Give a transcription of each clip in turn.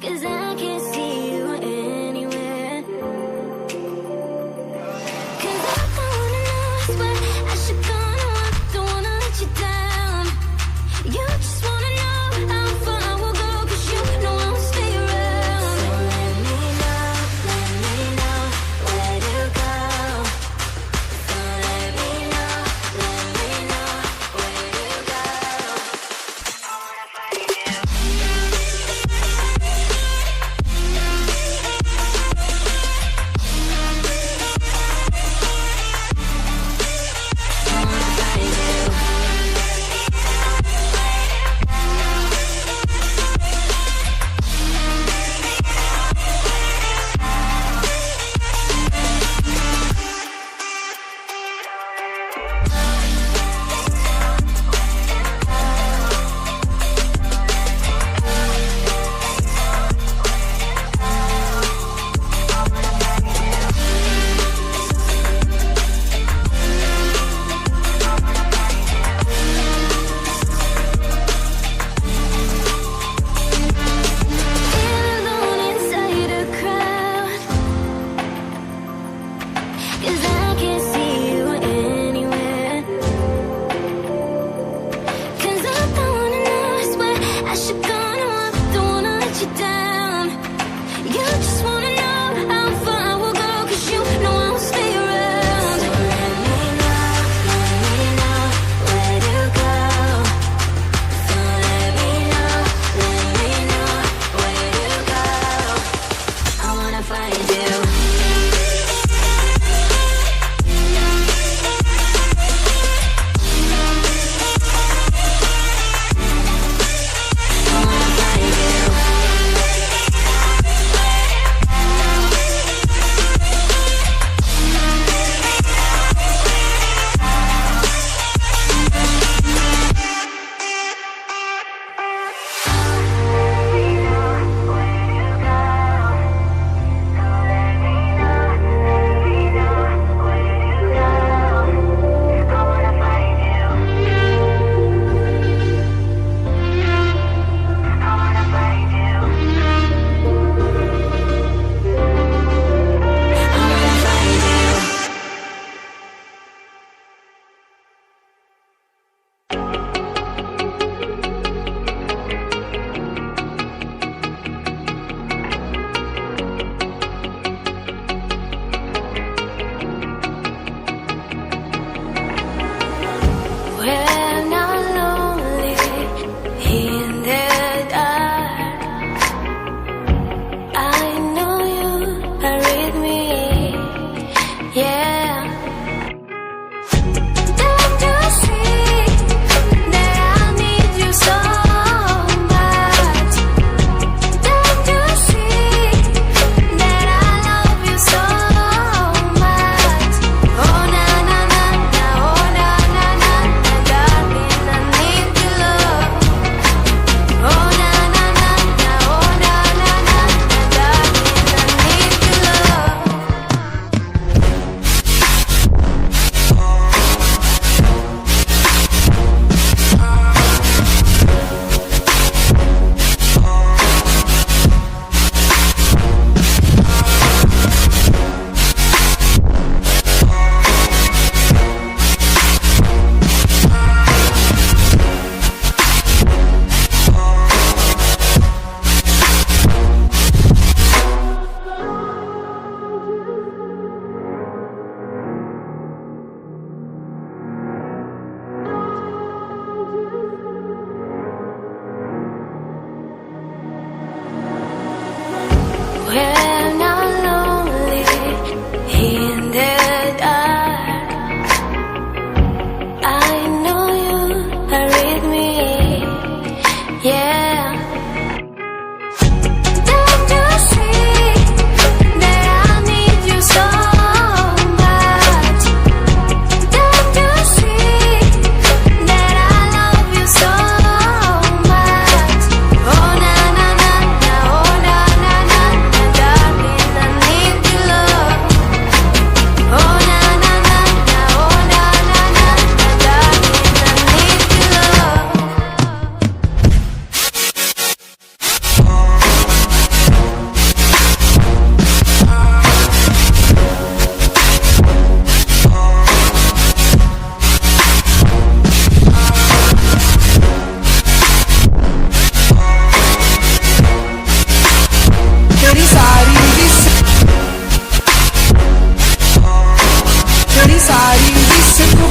'cause I can't see you anywhere. 'Cause I don't wanna know, I swear I should go, no, I don't wanna let you down. You just wanna know how far I will go, 'cause you know I will stay around. So let me know where to go. So let me know where to go. I wanna find you.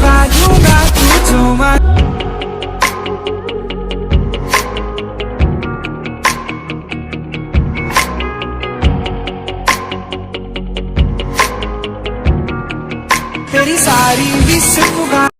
पुगा दूंगा तू जो मांगे। तेरी सारी wish पुगा